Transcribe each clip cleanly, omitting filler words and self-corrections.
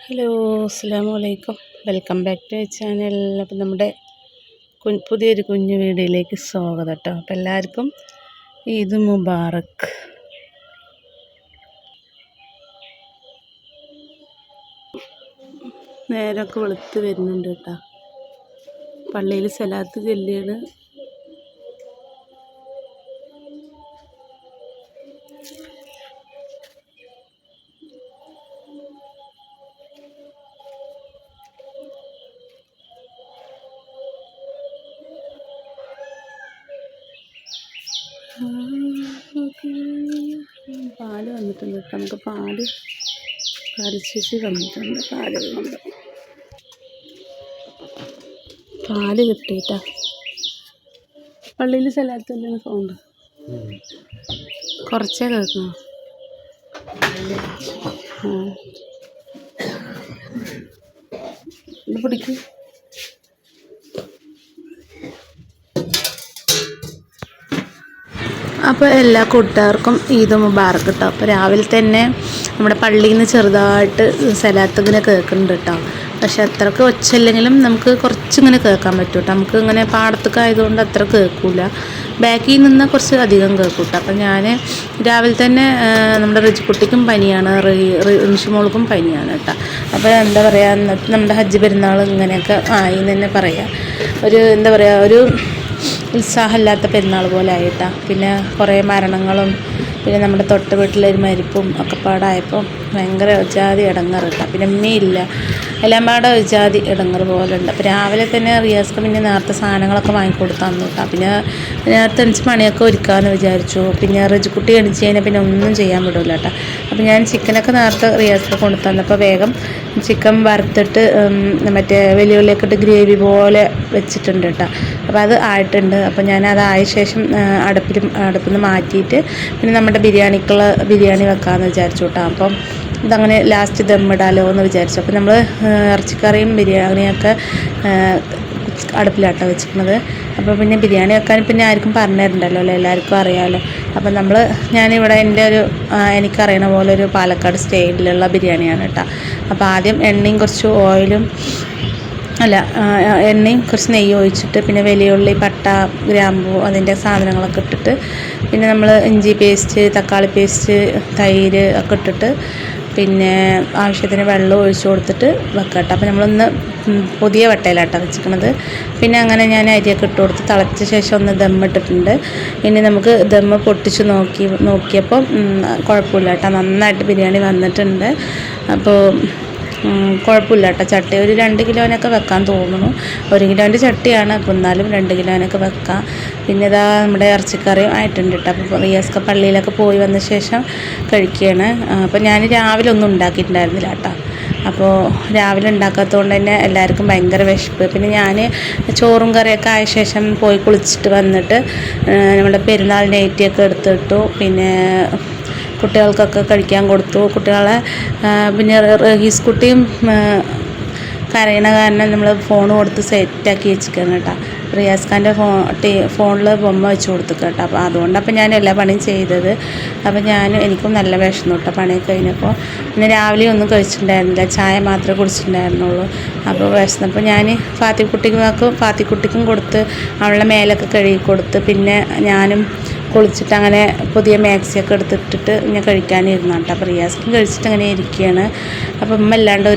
Hello, അസ്സലാമു അലൈക്കും. Welcome back to channel. അപ്പം നമ്മുടെ പുതിയൊരു കുഞ്ഞു വീഡിയോയിലേക്ക് സ്വാഗതം കേട്ടോ. അപ്പം എല്ലാവർക്കും ഈദ് മുബാറക്ക്. നേരമൊക്കെ വെളുത്ത് വരുന്നുണ്ട് കേട്ടോ. പള്ളിയിൽ സലാത്ത് ചൊല്ലിയാണ്. പാല് വന്നിട്ടുണ്ട് കേട്ടോ. നമുക്ക് പാലിശേഷി വന്നിട്ടുണ്ട്. പാല് കിട്ടിയിട്ടാ. പള്ളിയിൽ സ്ഥലത്തല്ലേ സൗണ്ട് കുറച്ചേ കേൾക്കണം. ഇത് പിടിക്കും. അപ്പോൾ എല്ലാ കൂട്ടുകാർക്കും ഈദ് മുബാറക്ക് കേട്ടോ. അപ്പോൾ രാവിലെ തന്നെ നമ്മുടെ പള്ളിയിൽ നിന്ന് ചെറുതായിട്ട് സലാത്ത് ഇങ്ങനെ കേൾക്കുന്നുണ്ട് കേട്ടോ. പക്ഷെ അത്രയ്ക്ക് ഒച്ചയില്ലെങ്കിലും നമുക്ക് കുറച്ചിങ്ങനെ കേൾക്കാൻ പറ്റും കേട്ടോ. നമുക്ക് ഇങ്ങനെ പാടത്തൊക്കെ ആയതുകൊണ്ട് അത്ര കേൾക്കില്ല. ബാക്കിൽ നിന്ന് കുറച്ച് അധികം കേൾക്കും കേട്ടോ. അപ്പം ഞാൻ രാവിലെ തന്നെ നമ്മുടെ റിജിക്കുട്ടിക്കും പനിയാണ്, റിൻഷിമോൾക്കും പനിയാണ് കേട്ടോ. അപ്പോൾ എന്താ പറയുക, നമ്മുടെ ഹജ്ജ് പെരുന്നാൾ ഇങ്ങനെയൊക്കെ ആയി എന്ന് തന്നെ പറയാം. ഒരു ഉത്സാഹമില്ലാത്ത പെരുന്നാൾ പോലെ ആയിട്ടാണ്. പിന്നെ കുറേ മരണങ്ങളും പിന്നെ നമ്മുടെ തൊട്ട് വീട്ടിലൊരു മരിപ്പും ഒക്കെ പാടായപ്പോൾ ഭയങ്കര ജാതി ഇടങ്ങറ് കേട്ടോ. പിന്നെ ഉമ്മയില്ല, എല്ലാം പാടെ ജാതി ഇടങ്ങറ് പോലെ ഉണ്ട്. അപ്പോൾ രാവിലെ തന്നെ റിയാസ്ക്ക് പിന്നെ നേരത്തെ സാധനങ്ങളൊക്കെ വാങ്ങിക്കൊടുത്ത് തന്നു കേട്ടോ. പിന്നെ നേരത്തെ എണിച്ച് പണിയൊക്കെ ഒരുക്കാമെന്ന് വിചാരിച്ചു. പിന്നെ റിജിക്കുട്ടി എണിച്ച് കഴിഞ്ഞാൽ പിന്നെ ഒന്നും ചെയ്യാൻ വിടില്ല കേട്ടോ. അപ്പോൾ ഞാൻ ചിക്കനൊക്കെ നേരത്തെ റിയാസ്ക്ക് കൊണ്ടു തന്നപ്പോൾ വേഗം ചിക്കൻ വറുത്തിട്ട് മറ്റേ വെല്ലുവിളിയൊക്കെ ഇട്ട് ഗ്രേവി പോലെ വെച്ചിട്ടുണ്ട് കേട്ടോ. അപ്പോൾ അത് ആയിട്ടുണ്ട്. അപ്പോൾ ഞാനതായ ശേഷം അടുപ്പിൽ നിന്ന് മാറ്റിയിട്ട് പിന്നെ നമ്മുടെ ബിരിയാണി വെക്കാമെന്ന് വിചാരിച്ചു കേട്ടോ. അപ്പം ഇതങ്ങനെ ലാസ്റ്റ് ദമ്മിടാലോ എന്ന് വിചാരിച്ചു. അപ്പോൾ നമ്മൾ ഇറച്ചിക്കറിയും ബിരിയാണിയൊക്കെ അടുപ്പിലാട്ടോ വെച്ചിരിക്കുന്നത്. അപ്പോൾ പിന്നെ ബിരിയാണി വെക്കാൻ പിന്നെ ആർക്കും പറഞ്ഞു തരണ്ടല്ലോ അല്ലേ, എല്ലാവർക്കും അറിയാമല്ലോ. അപ്പം ഞാനിവിടെ എനിക്കറിയണ പോലെ ഒരു പാലക്കാട് സ്റ്റൈലിലുള്ള ബിരിയാണിയാണ് കേട്ടോ. അപ്പോൾ ആദ്യം എണ്ണയും കുറച്ച് എണ്ണയും കുറച്ച് നെയ്യ് ഒഴിച്ചിട്ട് പിന്നെ വലിയുള്ളി, പട്ട, ഗ്രാമ്പൂ അതിൻ്റെ സാധനങ്ങളൊക്കെ ഇട്ടിട്ട് പിന്നെ നമ്മൾ ഇഞ്ചി പേസ്റ്റ്, തക്കാളി പേസ്റ്റ്, തൈര് ഒക്കെ ഇട്ടിട്ട് പിന്നെ ആവശ്യത്തിന് വെള്ളം ഒഴിച്ച് കൊടുത്തിട്ട് വെക്കട്ടെ. അപ്പോൾ നമ്മളൊന്ന് പുതിയ വട്ടയിലാട്ടോ വെച്ചിരിക്കുന്നത്. പിന്നെ അങ്ങനെ ഞാൻ അരിയൊക്കെ ഇട്ട് കൊടുത്ത് തിളച്ച ശേഷം ഒന്ന് ദമ്മിട്ടിട്ടുണ്ട്. ഇനി നമുക്ക് ദമ്മ് പൊട്ടിച്ച് നോക്കിയപ്പോൾ കുഴപ്പമില്ല കേട്ടോ, നന്നായിട്ട് ബിരിയാണി വന്നിട്ടുണ്ട്. അപ്പോൾ കുഴപ്പമില്ല കേട്ടോ. ചട്ടി ഒരു 2 കിലോനൊക്കെ വെക്കാൻ തോന്നുന്നു. 1 കിലോൻ്റെ ചട്ടിയാണ്, അപ്പോൾ എന്നാലും 2 കിലോനൊക്കെ വെക്കാം. പിന്നെ ഇതാ നമ്മുടെ ഇറച്ചിക്കറിയും ആയിട്ടുണ്ട് കേട്ടോ. അപ്പോൾ റിയാസ്ക്ക് പള്ളിയിലൊക്കെ പോയി വന്ന ശേഷം കഴിക്കുകയാണ്. അപ്പോൾ ഞാൻ രാവിലെ ഒന്നും ഉണ്ടാക്കിയിട്ടുണ്ടായിരുന്നില്ല കേട്ടോ. അപ്പോൾ രാവിലെ ഉണ്ടാക്കാത്തതുകൊണ്ട് തന്നെ എല്ലാവർക്കും ഭയങ്കര വിശപ്പ്. പിന്നെ ഞാൻ ചോറും കറിയൊക്കെ ആയ ശേഷം പോയി കുളിച്ചിട്ട് വന്നിട്ട് നമ്മുടെ പെരുന്നാൾ നൈറ്റിയൊക്കെ എടുത്തിട്ടു. പിന്നെ കുട്ടികൾക്കൊക്കെ കഴിക്കാൻ കൊടുത്തു. പിന്നെ റഹീസ്കുട്ടിയും കരയണ കാരണം നമ്മൾ ഫോൺ കൊടുത്ത് സെറ്റാക്കി വെച്ചിരിക്കണം കേട്ടോ. റിയാസ് ഖാൻ്റെ ഫോണിൽ ബൊമ്മ വെച്ച് കൊടുത്തു കേട്ടോ. അപ്പോൾ അതുകൊണ്ടപ്പോൾ ഞാൻ എല്ലാ പണിയും ചെയ്തത്. അപ്പോൾ എനിക്കും നല്ല വിഷമം കേട്ടോ പണിയൊക്കെ കഴിഞ്ഞപ്പോൾ. പിന്നെ രാവിലെ ഒന്നും കഴിച്ചിട്ടുണ്ടായിരുന്നില്ല, ചായ മാത്രമേ കുടിച്ചിട്ടുണ്ടായിരുന്നുള്ളൂ. അപ്പോൾ വിശന്നപ്പോൾ ഞാൻ ഫാത്തിക്കുട്ടിക്കും കൊടുത്ത് അവളുടെ മേലൊക്കെ കഴുകി കൊടുത്ത് പിന്നെ ഞാനും കുളിച്ചിട്ട് അങ്ങനെ പുതിയ മാക്സിയൊക്കെ എടുത്തിട്ടിട്ട് ഞാൻ കഴിക്കാനിരുന്നു കേട്ടോ. അപ്പോൾ റിയാസ്ക്കും കഴിച്ചിട്ട് അങ്ങനെ ഇരിക്കുകയാണ്. അപ്പോൾ ഉമ്മ അല്ലാണ്ട്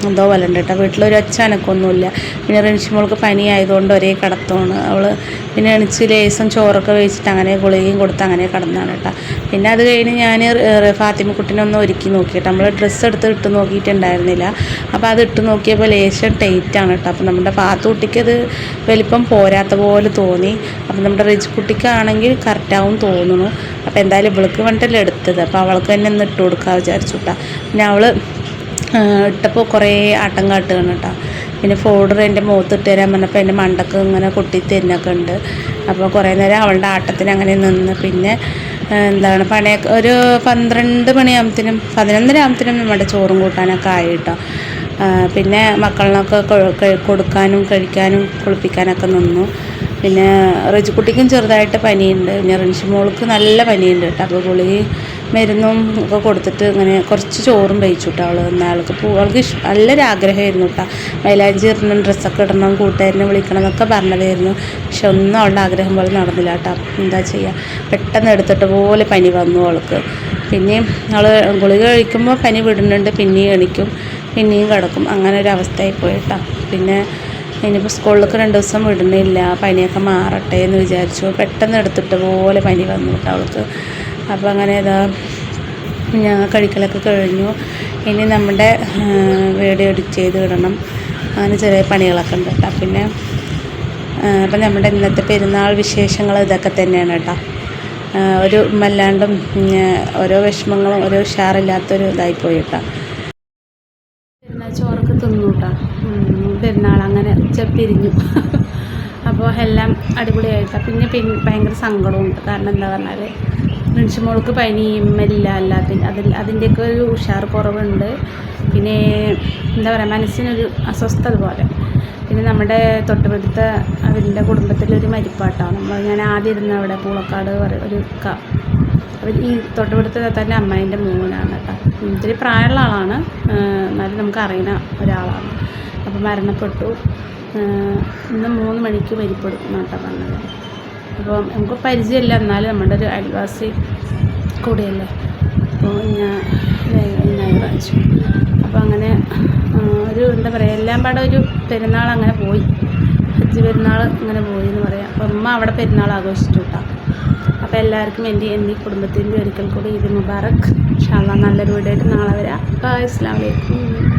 എന്തോ പോലെ ഉണ്ട് കേട്ടോ. വീട്ടിലൊരു അനക്കൊന്നുമില്ല. പിന്നെ റിൻഷിമോൾക്ക് പനി ആയതുകൊണ്ട് ഒരേ കിടത്തമാണ് അവൾ. പിന്നെ എണിച്ച് ലേസം ചോറൊക്കെ വേവിച്ചിട്ട് അങ്ങനെ ഗുളികയും കൊടുത്ത് അങ്ങനെ കിടന്നാണ് കേട്ടോ. പിന്നെ അത് കഴിഞ്ഞ് ഞാൻ ഫാത്തിമക്കുട്ടിനെ ഒന്ന് ഒരുക്കി നോക്കി കേട്ടോ. നമ്മൾ ഡ്രസ്സ് ഇട്ട് നോക്കിയിട്ടുണ്ടായിരുന്നില്ല. അപ്പോൾ അത് ഇട്ട് നോക്കിയപ്പോൾ ലേശം ടൈറ്റാണ് കേട്ടോ. അപ്പോൾ നമ്മുടെ ഫാത്തുക്കുട്ടിക്ക് അത് വലിപ്പം പോരാത്ത പോലെ തോന്നി. അപ്പോൾ നമ്മുടെ റിജിക്കുട്ടിക്കാണെങ്കിൽ കറക്റ്റാവും തോന്നുന്നു. അപ്പോൾ എന്തായാലും ഇവൾക്ക് വേണ്ടിയിട്ടല്ലേ എടുത്തത്. അപ്പോൾ അവൾക്ക് തന്നെ ഒന്ന് ഇട്ട് കൊടുക്കാൻ വിചാരിച്ചു കേട്ടോ. പിന്നെ അവൾ ഇട്ടപ്പോൾ കുറേ ആട്ടം കാട്ടുകയാണ് കേട്ടോ. പിന്നെ പൗഡർ എൻ്റെ മുഖത്തിട്ട് തരാൻ പറഞ്ഞപ്പോൾ എൻ്റെ മണ്ടക്ക് ഇങ്ങനെ കൊട്ടി തരുന്നൊക്കെ ഉണ്ട്. അപ്പോൾ കുറേ നേരം അവളുടെ ആട്ടത്തിന് അങ്ങനെ നിന്ന് പിന്നെ പണിയൊക്കെ ഒരു 12 മണിയാകുമ്പത്തിനും 11:30 ആകുമ്പത്തിനും നമ്മുടെ ചോറും കൂട്ടാനൊക്കെ ആയി കേട്ടോ. പിന്നെ മക്കളിനൊക്കെ കൊടുക്കാനും കഴിക്കാനും കുളിപ്പിക്കാനൊക്കെ നിന്നു. പിന്നെ റിജിക്കുട്ടിക്കും ചെറുതായിട്ട് പനിയുണ്ട്. പിന്നെ റിൻഷിമോൾക്ക് നല്ല പനിയുണ്ട് കേട്ടോ. അപ്പോൾ ഗുളിക മരുന്നും ഒക്കെ കൊടുത്തിട്ട് ഇങ്ങനെ കുറച്ച് ചോറും കഴിച്ചു കേട്ടോ. അവൾക്ക് അവൾക്ക് നല്ലൊരാഗ്രഹമായിരുന്നു കേട്ടോ. മൈലാഞ്ചി ഇടണം, ഡ്രസ്സൊക്കെ ഇടണം, കൂട്ടുകാരനെ വിളിക്കണം എന്നൊക്കെ പറഞ്ഞതായിരുന്നു. പക്ഷെ ഒന്നും അവളുടെ ആഗ്രഹം പോലെ നടന്നില്ല കേട്ടോ. എന്താ ചെയ്യുക, പെട്ടെന്ന് എടുത്തിട്ട് പോലെ പനി വന്നു അവൾക്ക്. പിന്നെയും അവൾ ഗുളിക കഴിക്കുമ്പോൾ പനി വിടുന്നുണ്ട്, പിന്നെയും എണിക്കും, പിന്നെയും കിടക്കും. അങ്ങനെ ഒരു അവസ്ഥയായി പോയി കേട്ടോ. പിന്നെ ഇനിയിപ്പോൾ സ്കൂളിലേക്ക് 2 ദിവസം വിടുന്നില്ല, പനിയൊക്കെ മാറട്ടെ എന്ന് വിചാരിച്ചു. പെട്ടെന്ന് എടുത്തിട്ട് പോലെ പനി വന്നു കേട്ടോ അവൾക്ക്. അപ്പോൾ അങ്ങനെ ഞങ്ങൾ കഴിക്കലൊക്കെ കഴിഞ്ഞു. ഇനി നമ്മുടെ വീഡിയോ എഡിറ്റ് ചെയ്ത് ഇടണം, അങ്ങനെ ചെറിയ പണികളൊക്കെ ഉണ്ട് കേട്ടോ. പിന്നെ അപ്പം നമ്മുടെ ഇന്നത്തെ പെരുന്നാൾ വിശേഷങ്ങൾ ഇതൊക്കെ തന്നെയാണ് കേട്ടോ. ഒരു വല്ലാണ്ടും ഓരോ വിഷമങ്ങളും ഓരോ ഉഷാറില്ലാത്തൊരു ഇതായിപ്പോയി കേട്ടോ. പെരുന്നാൾ ചോറൊക്കെ തിന്നു കേട്ടോ. പെരുന്നാൾ അങ്ങനെ പിരിഞ്ഞു. അപ്പോൾ എല്ലാം അടിപൊളിയായിട്ടാണ്. പിന്നെ ഭയങ്കര സങ്കടമുണ്ട്. കാരണം എന്താ പറഞ്ഞാൽ റിൻഷിമോൾക്ക് പനിയും അതിൻ്റെയൊക്കെ ഒരു ഉഷാർ കുറവുണ്ട്. പിന്നെ എന്താ പറയുക, മനസ്സിനൊരു അസ്വസ്ഥത പോലെ. പിന്നെ നമ്മുടെ തൊട്ടുപടുത്ത അവരുടെ കുടുംബത്തിലൊരു മരിപ്പാട്ടാണ്. ഞാൻ ആദ്യം ഇരുന്ന അവിടെ പൂളക്കാട് ഒരു അവർ ഈ തൊട്ടുപടുത്ത തന്നെ അമ്മായിൻ്റെ മോനാണ് കേട്ടോ. ഇത്തിരി പ്രായമുള്ള ആളാണ്, എന്നാലും നമുക്ക് അറിയുന്ന ഒരാളാണ്. അപ്പോൾ മരണപ്പെട്ടു. ഇന്ന് 3 മണിക്ക് മരിപ്പെടുക്കും കേട്ടോ പറഞ്ഞത്. അപ്പോൾ നമുക്ക് പരിചയമില്ല, എന്നാലും നമ്മുടെ ഒരു അയൽവാസി കൂടിയല്ലേ. അപ്പോൾ ഞാൻ വാങ്ങിച്ചു. അപ്പോൾ അങ്ങനെ ഒരു എന്താ പറയുക, എല്ലാം പാടെ ഒരു പെരുന്നാൾ അങ്ങനെ പോയി, ഹജ്ജ് പെരുന്നാൾ ഇങ്ങനെ പോയി എന്ന് പറയാം. അപ്പോൾ ഉമ്മ അവിടെ പെരുന്നാൾ ആഘോഷിച്ചു കേട്ടോ. അപ്പോൾ എല്ലാവർക്കും എൻ്റെ കുടുംബത്തിൻ്റെ ഒരിക്കൽ കൂടി ഈദ് മുബാറക്. ഇൻഷാ അല്ലാഹ് നല്ലൊരു വീഡിയോ ആയിട്ട് നാളെ വരാം. അസ്സലാമു അലൈക്കും.